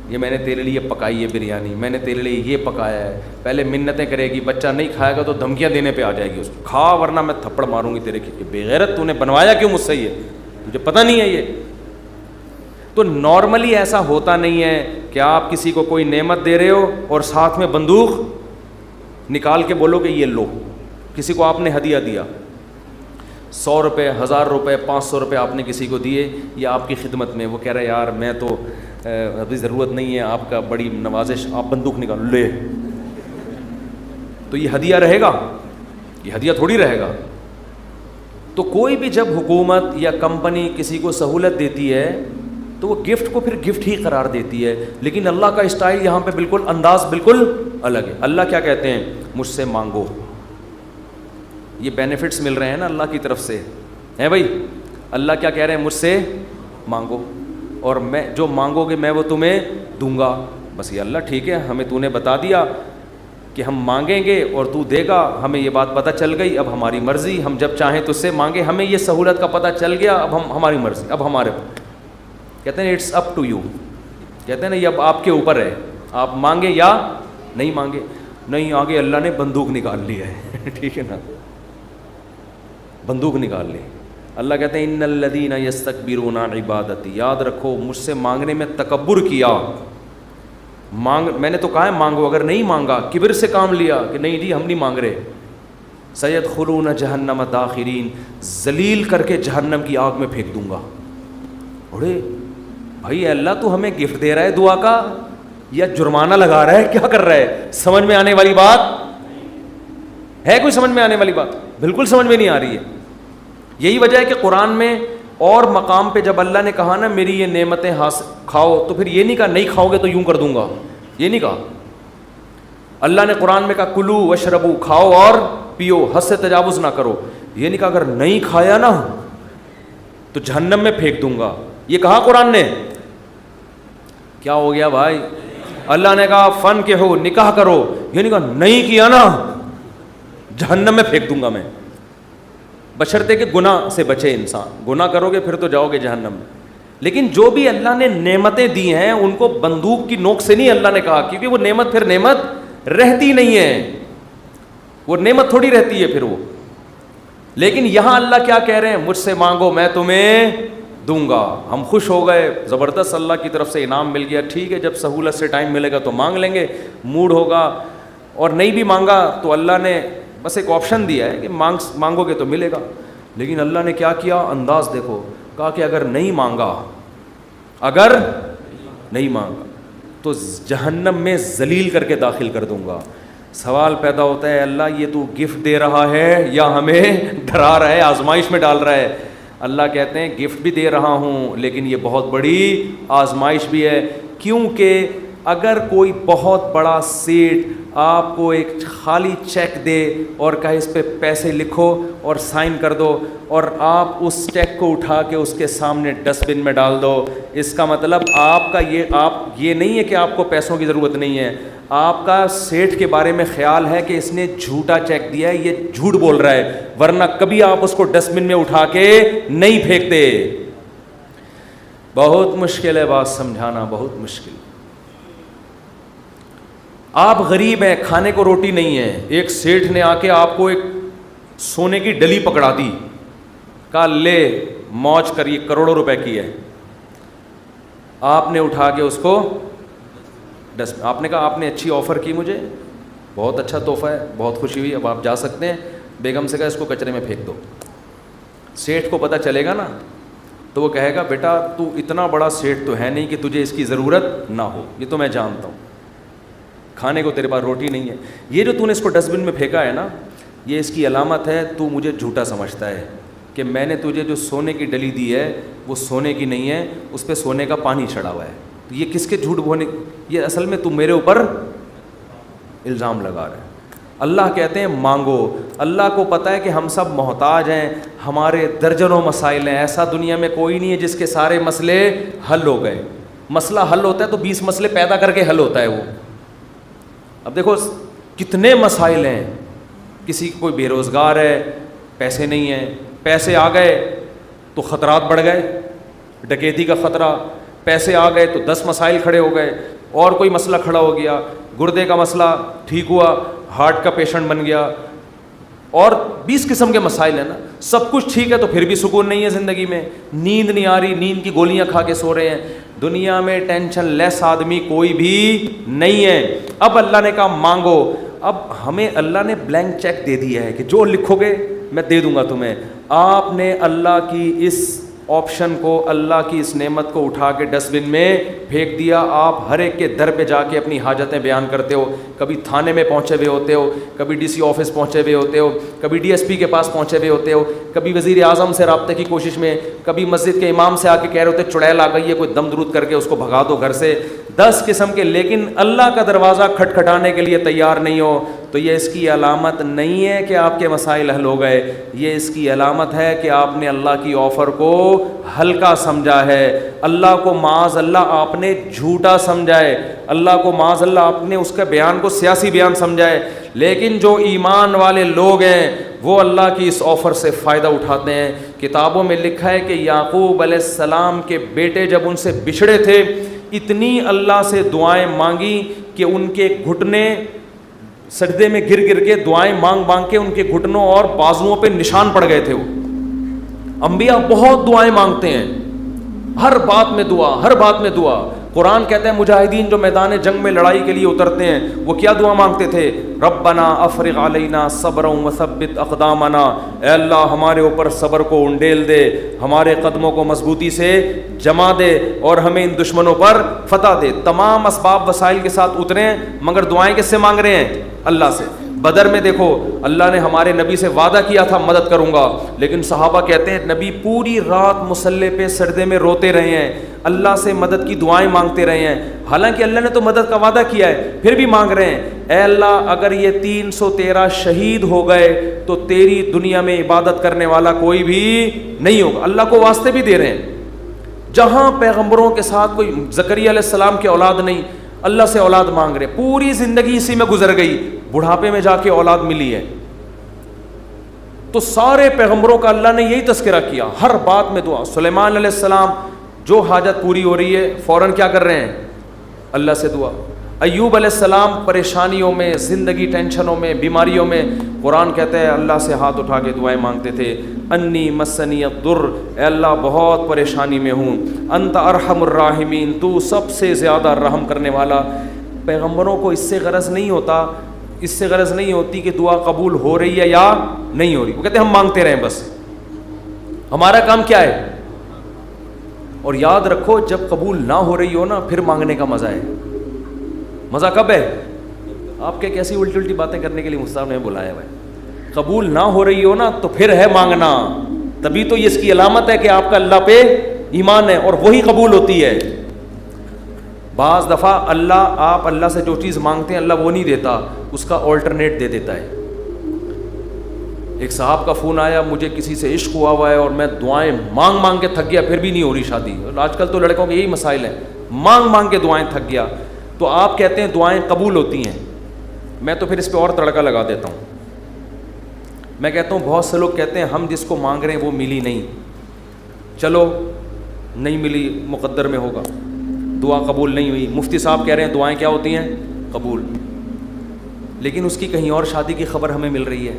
یہ میں نے تیرے لیے پکائی ہے بریانی, میں نے تیرے لیے یہ پکایا ہے. پہلے منتیں کرے گی, بچہ نہیں کھائے گا تو دھمکیاں دینے پہ آ جائے گی اس کو, کھا ورنہ میں تھپڑ ماروں گی تیرے کی. بے غیرت, تو نے بنوایا کیوں مجھ سے, یہ مجھے پتہ نہیں ہے. یہ تو نارملی ایسا ہوتا نہیں ہے کہ آپ کسی کو کوئی نعمت دے رہے ہو اور ساتھ میں بندوق نکال کے بولو کہ یہ لو. کسی کو آپ نے ہدیہ دیا, 100 روپے, 1000 روپے, 500 روپے آپ نے کسی کو دیے یا آپ کی خدمت میں, وہ کہہ رہا ہے یار میں تو ابھی ضرورت نہیں ہے, آپ کا بڑی نوازش, آپ بندوق نکالو لے, تو یہ ہدیہ رہے گا؟ یہ ہدیہ تھوڑی رہے گا. تو کوئی بھی جب حکومت یا کمپنی کسی کو سہولت دیتی ہے تو وہ گفٹ کو پھر گفٹ ہی قرار دیتی ہے. لیکن اللہ کا اسٹائل یہاں پہ بالکل انداز بالکل الگ ہے. اللہ کیا کہتے ہیں, مجھ سے مانگو. یہ بینیفٹس مل رہے ہیں نا اللہ کی طرف سے, ہے بھائی. اللہ کیا کہہ رہے ہیں, مجھ سے مانگو اور میں جو مانگو گے میں وہ تمہیں دوں گا. بس یہ اللہ ٹھیک ہے, ہمیں تو نے بتا دیا کہ ہم مانگیں گے اور تو دے گا, ہمیں یہ بات پتہ چل گئی, اب ہماری مرضی, ہم جب چاہیں تو اس سے مانگیں, ہمیں یہ سہولت کا پتہ چل گیا, اب ہماری مرضی, اب ہمارے. کہتے ہیں اٹس اپ ٹو یو, کہتے ہیں نا یہ اب آپ کے اوپر ہے, آپ مانگے یا نہیں مانگے. نہیں, آگے اللہ نے بندوق نکال لی ہے. ٹھیک ہے نا, بندوق نکال لی. اللہ کہتے ہیں ان الذین یستکبرون عن عبادتی, یاد رکھو مجھ سے مانگنے میں تکبر کیا. میں نے تو کہا ہے مانگو, اگر نہیں مانگا کبر سے کام لیا کہ نہیں جی ہم نہیں مانگ رہے, سیدخلون جہنم داخرین, ذلیل کر کے جہنم کی آگ میں پھینک دوں گا. اڑے بھائی اللہ تو ہمیں گفٹ دے رہا ہے دعا کا یا جرمانہ لگا رہا ہے, کیا کر رہا ہے؟ سمجھ میں آنے والی بات ہے؟ کوئی سمجھ میں آنے والی بات بالکل سمجھ میں نہیں آ رہی ہے. یہی وجہ ہے کہ قرآن میں اور مقام پہ جب اللہ نے کہا نا میری یہ نعمتیں کھاؤ, تو پھر یہ نہیں کہا نہیں کھاؤ گے تو یوں کر دوں گا, یہ نہیں کہا. اللہ نے قرآن میں کہا کلو وشربو, کھاؤ اور پیو, حد سے تجاوز نہ کرو. یہ نہیں کہا اگر نہیں کھایا نا تو جہنم میں پھینک دوں گا, یہ کہا قرآن نے. کیا ہو گیا بھائی؟ اللہ نے کہا فن کے ہو, نکاح کرو, یہ نہیں کہا نہیں کیا نا جہنم میں پھینک دوں گا میں. بشرطے کہ گناہ سے بچے انسان, گناہ کرو گے پھر تو جاؤ گے جہنم میں. لیکن جو بھی اللہ نے نعمتیں دی ہیں ان کو بندوق کی نوک سے نہیں اللہ نے کہا, کیونکہ وہ نعمت پھر نعمت رہتی نہیں ہے, وہ نعمت تھوڑی رہتی ہے پھر وہ. لیکن یہاں اللہ کیا کہہ رہے ہیں, مجھ سے مانگو میں تمہیں دوں گا. ہم خوش ہو گئے, زبردست, اللہ کی طرف سے انعام مل گیا. ٹھیک ہے, جب سہولت سے ٹائم ملے گا تو مانگ لیں گے, موڈ ہوگا. اور نہیں بھی مانگا تو اللہ نے بس ایک آپشن دیا ہے کہ مانگو گے تو ملے گا. لیکن اللہ نے کیا کیا, انداز دیکھو, کہا کہ اگر نہیں مانگا تو جہنم میں ذلیل کر کے داخل کر دوں گا. سوال پیدا ہوتا ہے اللہ یہ تو گفٹ دے رہا ہے یا ہمیں ڈرا رہا ہے, آزمائش میں ڈال رہا ہے؟ اللہ کہتے ہیں گفٹ بھی دے رہا ہوں لیکن یہ بہت بڑی آزمائش بھی ہے, کیونکہ اگر کوئی بہت بڑا سیٹ آپ کو ایک خالی چیک دے اور کہے اس پہ پیسے لکھو اور سائن کر دو اور آپ اس چیک کو اٹھا کے اس کے سامنے ڈسٹ بن میں ڈال دو, اس کا مطلب آپ کا یہ نہیں ہے کہ آپ کو پیسوں کی ضرورت نہیں ہے, آپ کا سیٹ کے بارے میں خیال ہے کہ اس نے جھوٹا چیک دیا ہے, یہ جھوٹ بول رہا ہے, ورنہ کبھی آپ اس کو ڈسٹ بن میں اٹھا کے نہیں پھینکتے. بہت مشکل ہے بات سمجھانا, بہت مشکل. آپ غریب ہیں, کھانے کو روٹی نہیں ہے, ایک سیٹھ نے آ کے آپ کو ایک سونے کی ڈلی پکڑا دی, کہا لے موج کر, یہ کروڑوں روپے کی ہے. آپ نے اٹھا کے اس کو آپ نے کہا آپ نے اچھی آفر کی مجھے, بہت اچھا تحفہ ہے, بہت خوشی ہوئی, اب آپ جا سکتے ہیں. بیگم سے کہا اس کو کچرے میں پھینک دو. سیٹھ کو پتہ چلے گا نا تو وہ کہے گا بیٹا تو اتنا بڑا سیٹ تو ہے نہیں کہ تجھے اس کی ضرورت نہ ہو, یہ تو میں جانتا ہوں, کھانے کو تیرے پاس روٹی نہیں ہے, یہ جو تو نے اس کو ڈسٹ بن میں پھینکا ہے نا, یہ اس کی علامت ہے تو مجھے جھوٹا سمجھتا ہے کہ میں نے تجھے جو سونے کی ڈلی دی ہے وہ سونے کی نہیں ہے, اس پہ سونے کا پانی چڑھا ہوا ہے. یہ کس کے جھوٹ بولنے, یہ اصل میں تو میرے اوپر الزام لگا رہا ہے. اللہ کہتے ہیں مانگو. اللہ کو پتہ ہے کہ ہم سب محتاج ہیں, ہمارے درجنوں مسائل ہیں, ایسا دنیا میں کوئی نہیں ہے جس کے سارے مسئلے حل ہو گئے. مسئلہ حل ہوتا ہے تو 20 مسئلے پیدا کر کے حل ہوتا ہے وہ. اب دیکھو کتنے مسائل ہیں, کسی کوئی بے روزگار ہے, پیسے نہیں ہیں, پیسے آ گئے تو خطرات بڑھ گئے, ڈکیتی کا خطرہ, پیسے آ گئے تو 10 مسائل کھڑے ہو گئے, اور کوئی مسئلہ کھڑا ہو گیا, گردے کا مسئلہ ٹھیک ہوا, ہارٹ کا پیشنٹ بن گیا, اور 20 قسم کے مسائل ہیں نا. سب کچھ ٹھیک ہے تو پھر بھی سکون نہیں ہے زندگی میں, نیند نہیں آ رہی, نیند کی گولیاں کھا کے سو رہے ہیں. دنیا میں ٹینشن لیس آدمی کوئی بھی نہیں ہے. اب اللہ نے کہا مانگو. اب ہمیں اللہ نے بلینک چیک دے دیا ہے کہ جو لکھو گے میں دے دوں گا تمہیں. آپ نے اللہ کی اس آپشن کو, اللہ کی اس نعمت کو اٹھا کے ڈسٹ بن میں پھینک دیا. آپ ہر ایک کے در پہ جا کے اپنی حاجتیں بیان کرتے ہو, کبھی تھانے میں پہنچے ہوئے ہوتے ہو, کبھی ڈی سی آفس پہنچے ہوئے ہوتے ہو, کبھی ڈی ایس پی کے پاس پہنچے ہوئے ہوتے ہو, کبھی وزیر اعظم سے رابطے کی کوشش میں, کبھی مسجد کے امام سے آ کے کہہ رہے ہوتے چڑیل آ گئی ہے, کوئی دم درود کر کے اس کو بھگا دو گھر سے. 10 قسم کے, لیکن اللہ کا دروازہ کھٹکھٹانے کے لیے تیار نہیں ہو تو یہ اس کی علامت نہیں ہے کہ آپ کے مسائل حل ہو گئے. یہ اس کی علامت ہے کہ آپ نے اللہ کی آفر کو ہلکا سمجھا ہے, اللہ کو معاذ اللہ آپ نے جھوٹا سمجھا ہے, اللہ کو معاذ اللہ آپ نے اس کے بیان کو سیاسی بیان سمجھا ہے. لیکن جو ایمان والے لوگ ہیں وہ اللہ کی اس آفر سے فائدہ اٹھاتے ہیں. کتابوں میں لکھا ہے کہ یعقوب علیہ السلام کے بیٹے جب ان سے بچھڑے تھے, اتنی اللہ سے دعائیں مانگی کہ ان کے گھٹنے سجدے میں گر گر کے دعائیں مانگ مانگ کے ان کے گھٹنوں اور بازوؤں پہ نشان پڑ گئے تھے. وہ انبیاء بہت دعائیں مانگتے ہیں, ہر بات میں دعا, ہر بات میں دعا. قرآن کہتا ہے مجاہدین جو میدان جنگ میں لڑائی کے لیے اترتے ہیں وہ کیا دعا مانگتے تھے؟ ربنا افرغ علینا صبرا وثبت اقدامنا, اے اللہ ہمارے اوپر صبر کو انڈیل دے, ہمارے قدموں کو مضبوطی سے جما دے اور ہمیں ان دشمنوں پر فتح دے. تمام اسباب وسائل کے ساتھ اترے ہیں, مگر دعائیں کس سے مانگ رہے ہیں؟ اللہ سے. بدر میں دیکھو اللہ نے ہمارے نبی سے وعدہ کیا تھا مدد کروں گا, لیکن صحابہ کہتے ہیں نبی پوری رات مصلے پہ سجدے میں روتے رہے ہیں, اللہ سے مدد کی دعائیں مانگتے رہے ہیں. حالانکہ اللہ نے تو مدد کا وعدہ کیا ہے, پھر بھی مانگ رہے ہیں اے اللہ اگر یہ 313 شہید ہو گئے تو تیری دنیا میں عبادت کرنے والا کوئی بھی نہیں ہوگا. اللہ کو واسطے بھی دے رہے ہیں. جہاں پیغمبروں کے ساتھ کوئی, زکریا علیہ السلام کی اولاد نہیں, اللہ سے اولاد مانگ رہے, پوری زندگی اسی میں گزر گئی, بڑھاپے میں جا کے اولاد ملی ہے. تو سارے پیغمبروں کا اللہ نے یہی تذکرہ کیا, ہر بات میں دعا. سلیمان علیہ السلام جو حاجت پوری ہو رہی ہے فوراً کیا کر رہے ہیں؟ اللہ سے دعا. ایوب علیہ السلام پریشانیوں میں, زندگی ٹینشنوں میں, بیماریوں میں, قرآن کہتا ہے اللہ سے ہاتھ اٹھا کے دعائیں مانگتے تھے. انی مسنی الضر, اے اللہ بہت پریشانی میں ہوں. انت ارحم الراحمین, تو سب سے زیادہ رحم کرنے والا. پیغمبروں کو اس سے غرض نہیں ہوتا, اس سے غرض نہیں ہوتی کہ دعا قبول ہو رہی ہے یا نہیں ہو رہی. وہ کہتے ہیں ہم مانگتے رہیں بس, ہمارا کام کیا ہے. اور یاد رکھو جب قبول نہ ہو رہی ہو نا پھر مانگنے کا مزہ ہے. مزہ کب ہے؟ آپ کے کیسی الٹی الٹی باتیں کرنے کے لیے مصطفیٰ نے بلایا ہوا ہے. قبول نہ ہو رہی ہو نا تو پھر ہے مانگنا, تبھی تو یہ اس کی علامت ہے کہ آپ کا اللہ پہ ایمان ہے اور وہی قبول ہوتی ہے. بعض دفعہ آپ اللہ سے جو چیز مانگتے ہیں اللہ وہ نہیں دیتا, اس کا آلٹرنیٹ دے دیتا ہے. ایک صاحب کا فون آیا, مجھے کسی سے عشق ہوا ہے اور میں دعائیں مانگ مانگ کے تھک گیا, پھر بھی نہیں ہو رہی شادی. آج کل تو لڑکوں کے یہی مسائل ہیں, مانگ مانگ کے دعائیں تھک گیا. تو آپ کہتے ہیں دعائیں قبول ہوتی ہیں, میں تو پھر اس پہ اور تڑکا لگا دیتا ہوں. میں کہتا ہوں بہت سے لوگ کہتے ہیں ہم جس کو مانگ رہے ہیں وہ ملی نہیں, چلو نہیں ملی مقدر میں ہوگا, دعا قبول نہیں ہوئی. مفتی صاحب کہہ رہے ہیں دعائیں کیا ہوتی ہیں؟ قبول. لیکن اس کی کہیں اور شادی کی خبر ہمیں مل رہی ہے.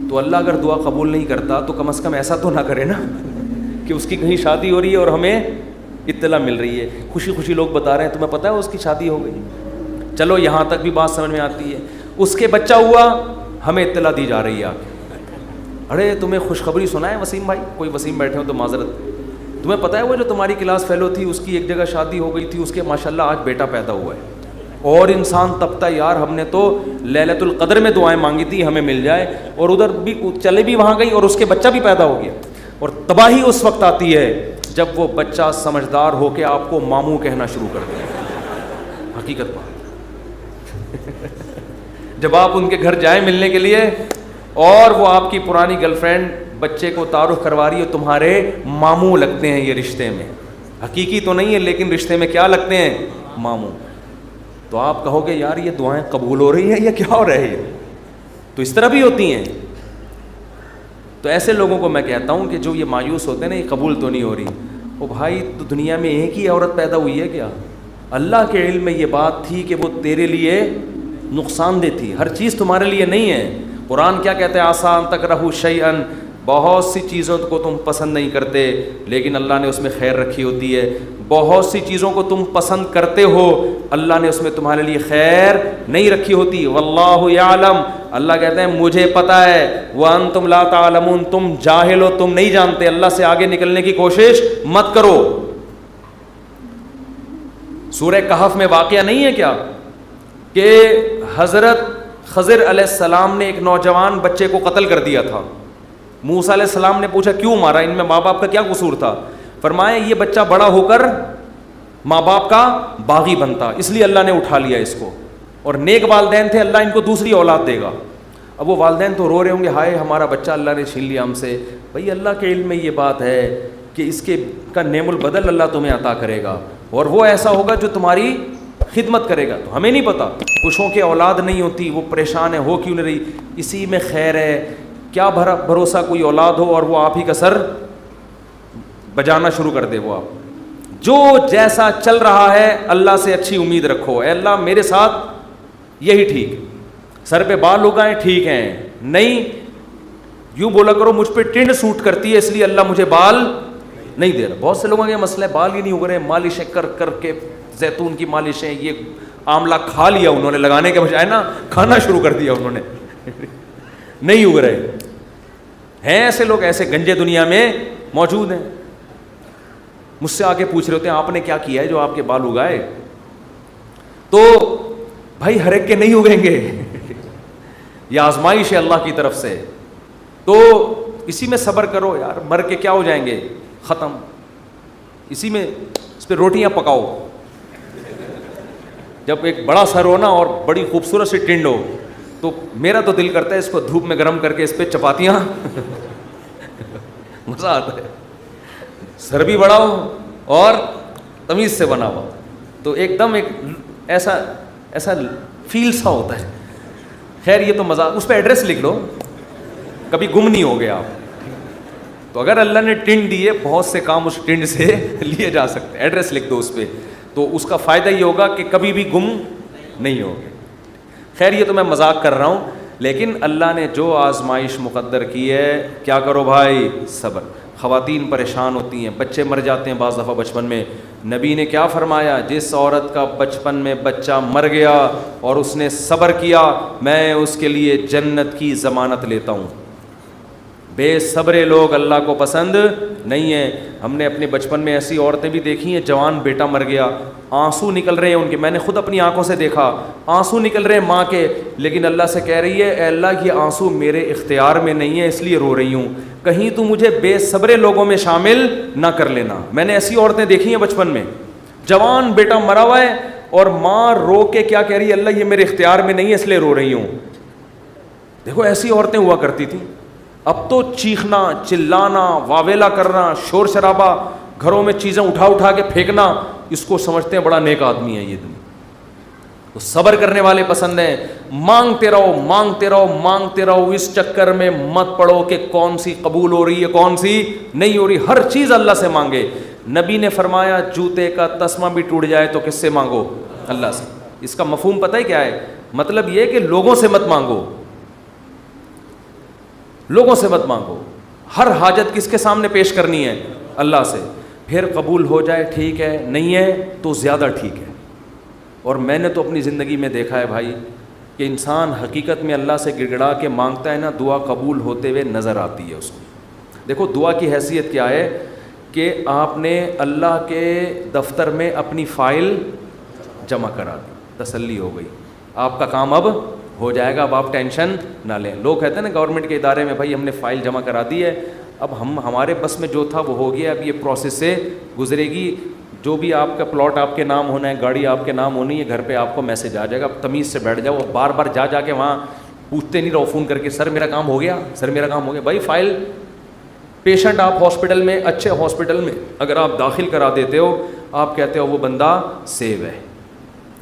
تو اللہ اگر دعا قبول نہیں کرتا تو کم از کم ایسا تو نہ کرے نا کہ اس کی کہیں شادی ہو رہی ہے اور ہمیں اطلاع مل رہی ہے. خوشی خوشی لوگ بتا رہے ہیں تمہیں پتہ ہے اس کی شادی ہو گئی. چلو یہاں تک بھی بات سمجھ میں آتی ہے. اس کے بچہ ہوا, ہمیں اطلاع دی جا رہی ہے آ کے, ارے تمہیں خوشخبری سنا ہے وسیم بھائی, کوئی وسیم بیٹھے ہو تو معذرت, تمہیں پتہ ہے وہ جو تمہاری کلاس فیلو تھی اس کی ایک جگہ شادی ہو گئی تھی, اس کے ماشاءاللہ آج بیٹا پیدا ہوا ہے. اور انسان تبتا یار ہم نے تو لیلۃ القدر میں دعائیں مانگی تھی ہمیں مل جائے, اور ادھر بھی چلے بھی وہاں گئی اور اس کے بچہ بھی پیدا ہو گیا. اور تباہی اس وقت آتی ہے جب وہ بچہ سمجھدار ہو کے آپ کو ماموں کہنا شروع کر دے. حقیقت بات جب آپ ان کے گھر جائیں ملنے کے لیے اور وہ آپ کی پرانی گرل فرینڈ بچے کو تعارف کروا رہی ہے, تمہارے ماموں لگتے ہیں یہ رشتے میں, حقیقی تو نہیں ہے لیکن رشتے میں کیا لگتے ہیں؟ ماموں. تو آپ کہو گے یار یہ دعائیں قبول ہو رہی ہیں یا کیا ہو رہا ہے؟ تو اس طرح بھی ہوتی ہیں. تو ایسے لوگوں کو میں کہتا ہوں کہ جو یہ مایوس ہوتے ہیں نا, یہ قبول تو نہیں ہو رہی. او بھائی تو دنیا میں ایک ہی عورت پیدا ہوئی ہے کیا؟ اللہ کے علم میں یہ بات تھی کہ وہ تیرے لیے نقصان دہ تھی, ہر چیز تمہارے لیے نہیں ہے. قرآن کیا کہتے ہیں؟ آسان تکرہوا شیئا, بہت سی چیزوں کو تم پسند نہیں کرتے لیکن اللہ نے اس میں خیر رکھی ہوتی ہے. بہت سی چیزوں کو تم پسند کرتے ہو, اللہ نے اس میں تمہارے لیے خیر نہیں رکھی ہوتی. واللہ یعلم, اللہ کہتے ہیں مجھے پتہ ہے. وانتم لا تعلمون, تم جاہل ہو, تم نہیں جانتے. اللہ سے آگے نکلنے کی کوشش مت کرو. سورہ کہف میں واقعہ نہیں ہے کیا کہ حضرت خضر علیہ السلام نے ایک نوجوان بچے کو قتل کر دیا تھا. موسیٰ علیہ السلام نے پوچھا کیوں مارا, ان میں ماں باپ کا کیا قصور تھا؟ فرمایا یہ بچہ بڑا ہو کر ماں باپ کا باغی بنتا, اس لیے اللہ نے اٹھا لیا اس کو. اور نیک والدین تھے, اللہ ان کو دوسری اولاد دے گا. اب وہ والدین تو رو رہے ہوں گے ہائے ہمارا بچہ اللہ نے چھین لیا ہم سے. بھئی اللہ کے علم میں یہ بات ہے کہ اس کے کا نعم البدل اللہ تمہیں عطا کرے گا, اور وہ ایسا ہوگا جو تمہاری خدمت کرے گا. تو ہمیں نہیں پتا, کچھوں کے اولاد نہیں ہوتی, وہ پریشان ہے ہو کیوں نہیں رہی, اسی میں خیر ہے. کیا بھروسہ کوئی اولاد ہو اور وہ آپ ہی کا سر بجانا شروع کر دے. وہ آپ جو جیسا چل رہا ہے اللہ سے اچھی امید رکھو, اے اللہ میرے ساتھ یہی ٹھیک, سر پہ بال اگائیں ٹھیک ہیں, نہیں یوں بولا کرو مجھ پہ ٹنڈ سوٹ کرتی ہے اس لیے اللہ مجھے بال نہیں دے رہا. بہت سے لوگوں کا یہ مسئلہ ہے بال ہی نہیں اگ رہے, مالشیں کر کر کے, زیتون کی مالشیں, یہ آملہ کھا لیا انہوں نے, لگانے کے بجائے نا کھانا شروع کر دیا انہوں نے, نہیں اگ رہے ہیں. ایسے لوگ ایسے گنجے دنیا میں موجود ہیں. مجھ سے آگے پوچھ رہے ہوتے ہیں آپ نے کیا کیا ہے جو آپ کے بال اگائے؟ تو بھائی ہر ایک کے نہیں اگیں گے, یہ آزمائش ہے اللہ کی طرف سے. تو اسی میں صبر کرو یار, مر کے کیا ہو جائیں گے, ختم. اسی میں اس پہ روٹیاں پکاؤ. جب ایک بڑا سر ہو نا اور بڑی خوبصورت سی ٹنڈ ہو تو میرا تو دل کرتا ہے اس کو دھوپ میں گرم کر کے اس پہ چپاتیاں مزہ آتا ہے. سر بھی بڑا ہو اور تمیز سے بنا ہوا تو ایک دم ایک ایسا فیل سا ہوتا ہے. خیر یہ تو مزہ, اس پہ ایڈریس لکھ لو, کبھی گم نہیں ہو گئے آپ. تو اگر اللہ نے ٹنڈ دی ہے, بہت سے کام اس ٹنڈ سے لیے جا سکتے ہیں, ایڈریس لکھ دو اس پہ, تو اس کا فائدہ یہ ہوگا کہ کبھی بھی گم نہیں ہوگے. خیر یہ تو میں مذاق کر رہا ہوں, لیکن اللہ نے جو آزمائش مقدر کی ہے کیا کرو بھائی, صبر. خواتین پریشان ہوتی ہیں, بچے مر جاتے ہیں بعض دفعہ بچپن میں. نبی نے کیا فرمایا, جس عورت کا بچپن میں بچہ مر گیا اور اس نے صبر کیا, میں اس کے لیے جنت کی ضمانت لیتا ہوں. بے صبرے لوگ اللہ کو پسند نہیں ہیں. ہم نے اپنے بچپن میں ایسی عورتیں بھی دیکھی ہیں, جوان بیٹا مر گیا, آنسو نکل رہے ہیں ان کے, میں نے خود اپنی آنکھوں سے دیکھا, آنسو نکل رہے ہیں ماں کے, لیکن اللہ سے کہہ رہی ہے اے اللہ یہ آنسو میرے اختیار میں نہیں ہے اس لیے رو رہی ہوں, کہیں تو مجھے بے صبرے لوگوں میں شامل نہ کر لینا. میں نے ایسی عورتیں دیکھی ہیں بچپن میں, جوان بیٹا مرا ہوا ہے اور ماں رو کے کیا کہہ رہی ہے, اللہ یہ میرے اختیار میں نہیں ہے اس لیے رو رہی ہوں. دیکھو ایسی عورتیں ہوا کرتی تھیں. اب تو چیخنا, چلانا, واویلا کرنا, شور شرابہ, گھروں میں چیزیں اٹھا کے پھینکنا, اس کو سمجھتے ہیں بڑا نیک آدمی ہے یہ دنیا. تو صبر کرنے والے پسند ہیں. مانگتے رہو مانگتے رہو مانگتے رہو, اس چکر میں مت پڑو کہ کون سی قبول ہو رہی ہے کون سی نہیں ہو رہی. ہر چیز اللہ سے مانگے. نبی نے فرمایا جوتے کا تسمہ بھی ٹوٹ جائے تو کس سے مانگو؟ اللہ سے. اس کا مفہوم پتہ ہے کیا ہے؟ مطلب یہ کہ لوگوں سے مت مانگو, لوگوں سے مت مانگو. ہر حاجت کس کے سامنے پیش کرنی ہے؟ اللہ سے. پھر قبول ہو جائے ٹھیک ہے, نہیں ہے تو زیادہ ٹھیک ہے. اور میں نے تو اپنی زندگی میں دیکھا ہے بھائی کہ انسان حقیقت میں اللہ سے گڑ گڑا کے مانگتا ہے نا, دعا قبول ہوتے ہوئے نظر آتی ہے اس کو. دیکھو دعا کی حیثیت کیا ہے کہ آپ نے اللہ کے دفتر میں اپنی فائل جمع کرا دی, تسلی ہو گئی, آپ کا کام اب ہو جائے گا, اب آپ ٹینشن نہ لیں. لوگ کہتے ہیں نا گورنمنٹ کے ادارے میں, بھائی ہم نے فائل جمع کرا دی ہے, اب ہمارے بس میں جو تھا وہ ہو گیا, اب یہ پروسیس سے گزرے گی, جو بھی آپ کا پلاٹ آپ کے نام ہونا ہے, گاڑی آپ کے نام ہونی ہے, گھر پہ آپ کو میسج آ جائے گا. اب تمیز سے بیٹھ جاؤ, بار بار جا کے وہاں پوچھتے نہیں رہو فون کر کے سر میرا کام ہو گیا, سر میرا کام ہو گیا. بھائی فائل پیشنٹ آپ ہاسپٹل میں, اچھے ہاسپٹل میں اگر آپ داخل کرا دیتے ہو, آپ کہتے ہو وہ بندہ سیو ہے,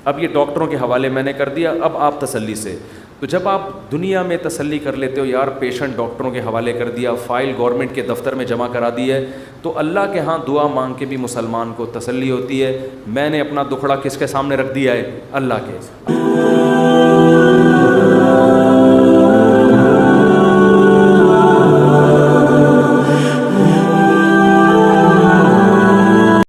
اب یہ ڈاکٹروں کے حوالے میں نے کر دیا, اب آپ تسلی سے. تو جب آپ دنیا میں تسلی کر لیتے ہو یار پیشنٹ ڈاکٹروں کے حوالے کر دیا, فائل گورنمنٹ کے دفتر میں جمع کرا دی ہے, تو اللہ کے ہاں دعا مانگ کے بھی مسلمان کو تسلی ہوتی ہے. میں نے اپنا دکھڑا کس کے سامنے رکھ دیا ہے؟ اللہ کے.